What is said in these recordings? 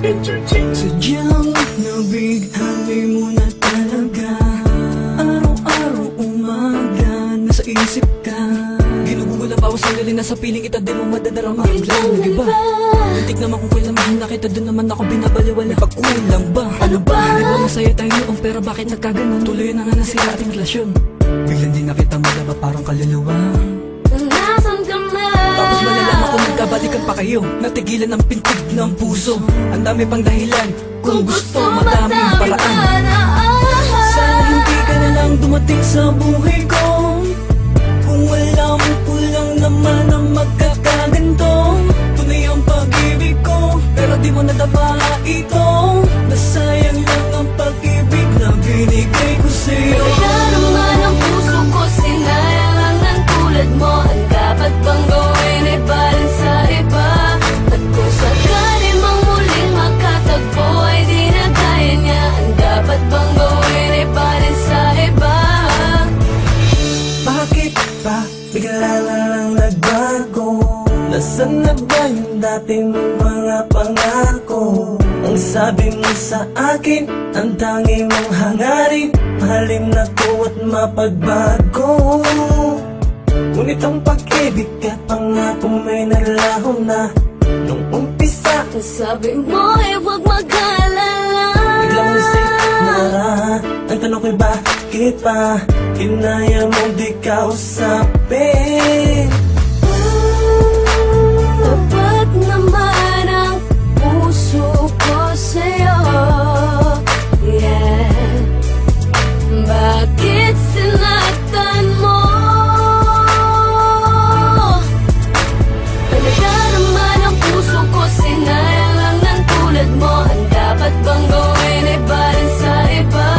Entertainment. Sadyang nabighani mo na talaga. Araw-araw umaga, nasa isip ka. Ginugulo ang bawat sandali, nasa piling kita, di mo madadarama. Biglang nag-iba, muntik naman kung kailan mahal na kita, doon naman ako binabaliwala. Pagkulang ba? Ano ba? Di ba masaya tayo noon, pero bakit nagkaganon? Tuloy na nga nasira ating relasyon. Biglang di na kita malaba, parang kaluluwa. Nasaan ka na? Tapos malalaman ko nagkabalikan pa kayo, natigilan ang pintig ng puso. Ang dami pang dahilan, kung gusto madaming paraan. Sana hindi ka na lang dumating sa buhay ko. Kung alam ko lang naman ang magkakaganto. Tunay ang pag-ibig ko, pero di mo nadama ito. Nasayang lang ang pag-ibig na binigay ko sa'yo. Kaya naman ang puso ko, sinayang lang ng tulad mo. Ang dapat bang gawin ay balin sa iba? At kung sakali mang muling makatagpo ay di na kaya niya. Ang dapat bang gawin ay balin sa iba? Bakit ba bigla na lang nagbago? Nasaan na ba yung dating mga pangako? Ang sabi mo sa akin, ang tangi mong hangarin, mahalin ako at mapagbago. Ngunit ang pag-ibig at pangako may nalaho na nung umpisa. Ang sabi mo ay huwag mag-alala. Biglang isip na ang tanong ko'y bakit pa kinaya mong di kausapin? Tapat naman ang puso ko sa'yo, yeah. Bakit sinaktan mo? Talaga naman ang puso ko, sinayang lang ng tulad mo. Ang dapat bang gawin ay balin sa iba?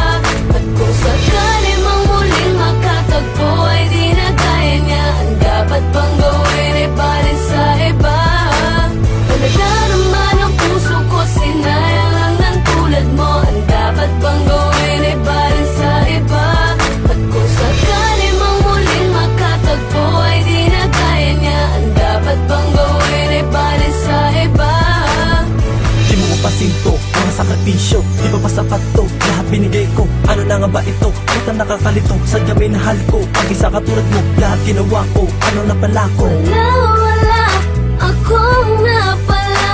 At kung sakali mang muling makatagpo ay di na kaya niya. Ang dapat bang gawin ay balin sa iba? Talaga naman ang puso ko, sinayang lang ng tulad mo. Ang dapat bang gawin ay balin sa iba? At kung sakali mang muling makatagpo ay di na kaya niya. Ang dapat bang gawin ay balin sa iba? Di mo upasin to, mga sakripisyo, di ba pa sapat to? Lahat binigay ko, ano na nga ba ito? Puta nakakalito, sadya may nahal ko. Ang isa katulad mo, lahat ginawa ko, ano na pala ko? Wala akong napala.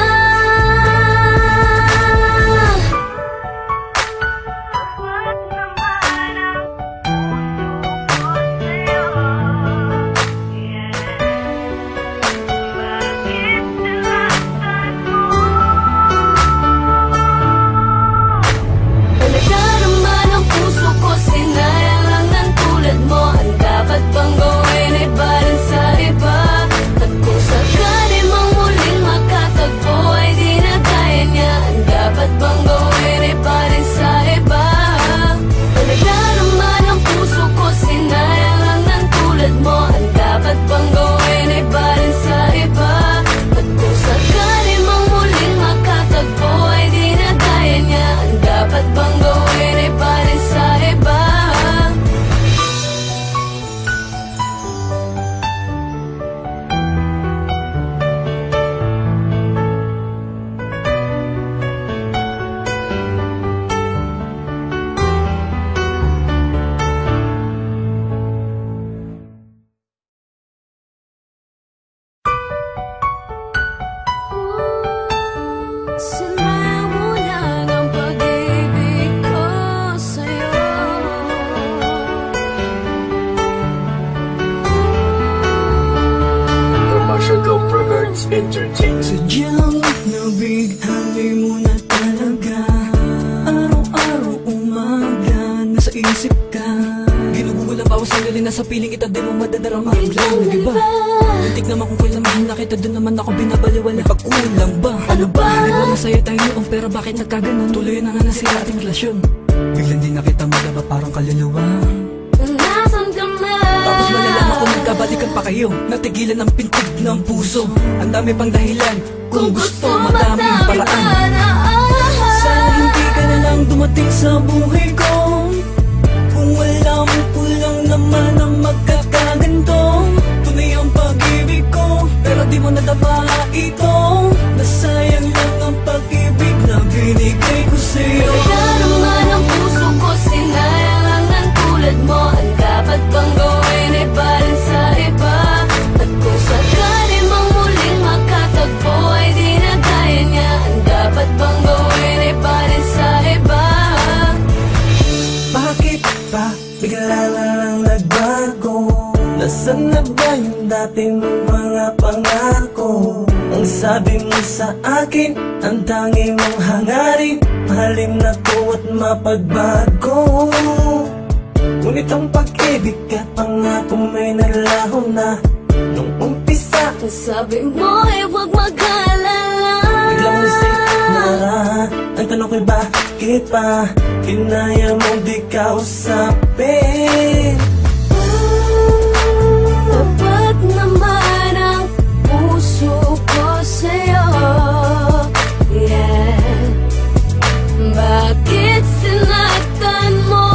Talaga naman ang puso ko, sinayang lang ng tulad mo. Ang dapat bang gawin ay balin sa iba? At kung sakali mang muling makatagpo ay di na kaya niya. Ang dapat bang gawin ay balin sa iba? Talaga naman ang puso ko, sinayang lang ng tulad mo. Ang dapat bang gawin ay balin sa iba? At kung sakali mang muling makatagpo ay di na kaya niya. Ang dapat bang gawin ay balin sa iba? Sinayang mo lang ang pag-ibig ko sa'yo. The Marshall Go Records Entertainment. Sadyang nabighani mo na talaga. Araw-araw umaga, nasa isip ka. Ginugulo ang bawat sandali, nasa piling kita, di mo madadarama. Biglang nag-iba, muntik naman kung kailan mahal na kita, doon naman ako binabaliwala. Pagkulang ba? Ano ba? Di ba masaya tayo noon, pero bakit nagkaganon? Tuloy na nga nasira ating relasyon. Biglang di na kita malaba, parang kaluluwa. Nasaan ka na? Tapos malalaman ko nagkabalikan pa kayo, natigilan ang pintig ng puso. Ang dami pang dahilan, kung gusto madaming paraan. Sana hindi ka na lang dumating sa buhay ko. Kung alam ko lang naman ang magkakaganto. Tunay ang pag-ibig ko, pero di mo nadama ito. Nasayang lang ang pag-ibig na dati mong mga pangako. Ang sabi mo sa akin, ang tangi mong hangarin, mahalin na ko at mapagbago. Ngunit ang pag-ibig at pangako may nalaho na nung umpisa. Ang sabi mo ay huwag mag-alala. Biglang isip nara, ang tanong ko'y bakit pa kinaya mong di kausapin? Tapat naman ang puso ko sa'yo, yeah. Bakit sinaktan mo?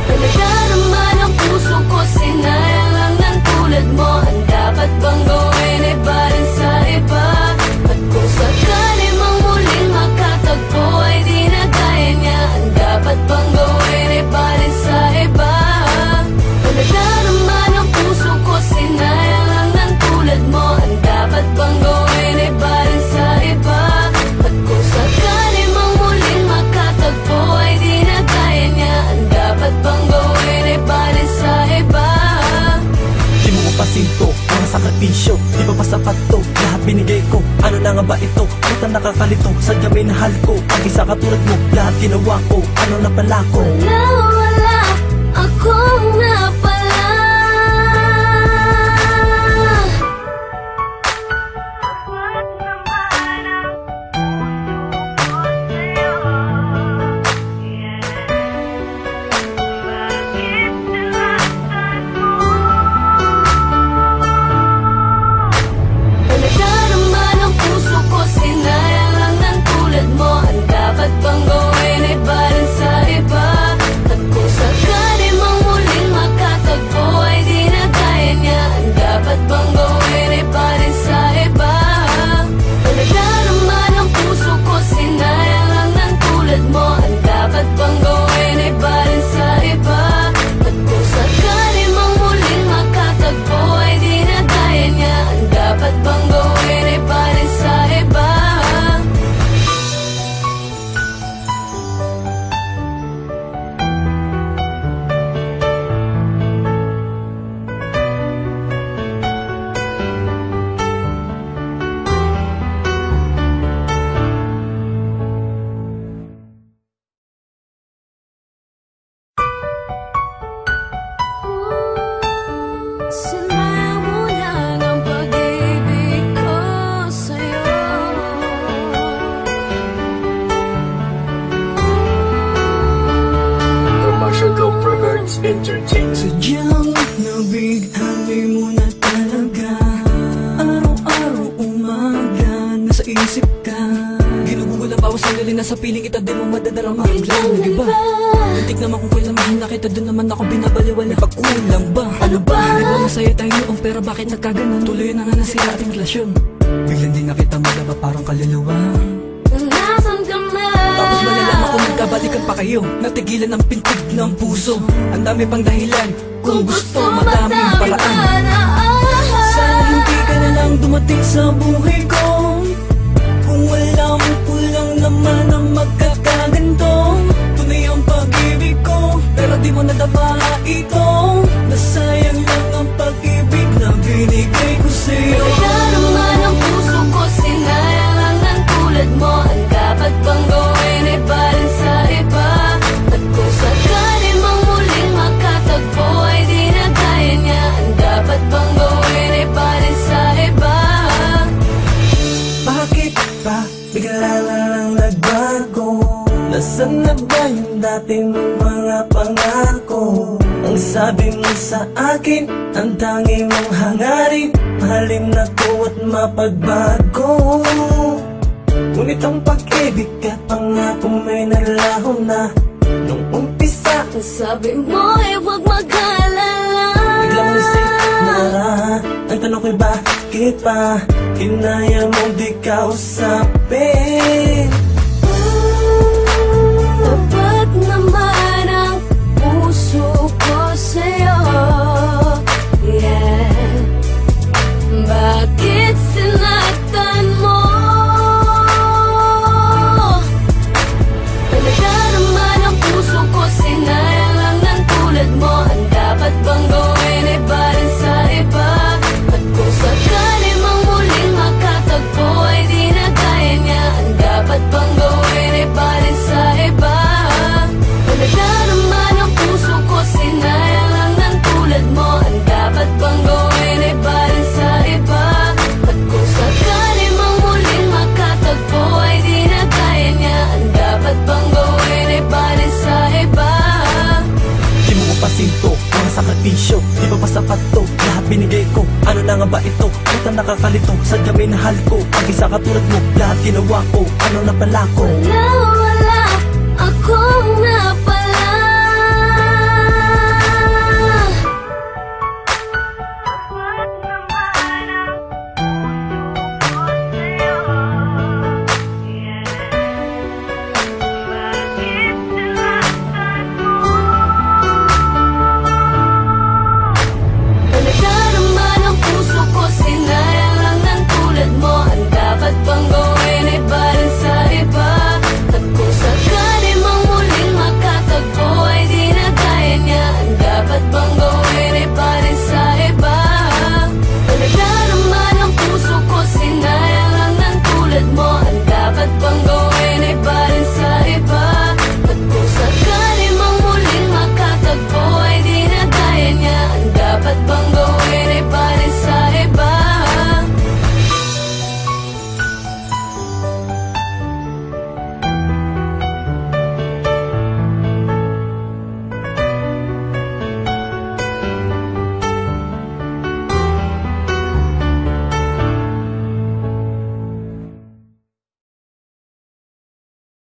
Talaga naman ang puso ko, sinayang lang ng tulad mo. Ang dapat bang gawin ay barin sa iba? At kung sakali mang muling makatagpo ay di na kaya niya, ang dapat bang gawin ay barin sa iba? Talaga naman ang puso ko, sinayang lang ng tulad mo. Ang dapat bang gawin ay barin sa iba? At kung sakali mang muling makatagpo ay di na kaya niya, ang dapat bang gawin ay barin sa iba? Di mo upasin to, mga sakripisyo, di ba pa sapat to? Lahat binigay ko, ano na nga ba ito? Puta nakakalito, sadya may nahal ko. Ang isa katulad mo, lahat ginawa ko, ano na pala ko? Wala akong napala. Talaga naman ang puso ko, sinayang lang ng tulad mo. Ang dapat bang gawin ay barin sa iba? At kung sakali mang muling makatagpo ay di na kaya niya, ang dapat bang gawin ay barin sa iba? Talaga naman ang puso ko, sinayang lang ng tulad mo. Ang dapat bang gawin ay barin sa iba? At kung sakali mang muling makatagpo ay di na kaya niya, ang dapat bang gawin ay barin sa iba? Sinayang mo lang ang pag-ibig ko sa'yo. Commercial Records Entertainment. Sadyang nabighani mo na talaga. Araw-araw umaga, nasa isip ka. Ginugugol ang bawat sandali, nasa piling kita, di mo madadarama. Biglang nag-iba, muntik naman kung kailan mahina kita, doon naman ako binabaliwala. Pagkulang ba? Ano ba? Di ba masaya tayo noong, pero bakit nagkaganon? Tuloy na nga nasira ating relasyon. Biglang di na kita madaba, parang kaluluwa. Nasaan ka na? Tapos malalaman ko nagkabalikan pa kayo, natigilan ang pintig ng puso. Ang dami pang dahilan, kung gusto madaming paraan. Sana hindi ka na lang dumating sa buhay ko. Kung wala mo kulang naman ang magkakaganto. Tunay ang pag-ibig ko, pero di mo nadama ito. Nasayang lang ang pag-ibig na binigay ko sa'yo. Talaga naman ang puso ko, sinayang lang ng tulad mo. Ang dapat bang gawin ay barin sa iba? At kung sakali mang muling makatagpo ay di na kaya niya, ang dapat bang gawin ay barin sa iba? Bakit ba bigla na lang nagbago? Nasaan na ba yung dati mong mga pangako? Ang sabi mo sa akin, ang tangi mong hangarin, mahalin na ko at mapagbago. Ngunit ang pag-ibig at pangako may nalaho na nung umpisa. Ang sabi mo ay huwag mag-alala. Biglang isip nara, ang tanong ko'y bakit pa kinaya mong di kausapin? Tapat naman ang puso ko sa'yo, yeah. Bakit sinaktan mo? Talaga naman ang puso ko, sinayang lang ng tulad mo. Ang dapat bang binigay ko. Ano na nga ba ito? Puta nakakalito, sadya minahal ko. Ang isa katulad mo, lahat ginawa ko. Ano na pala ko? Wala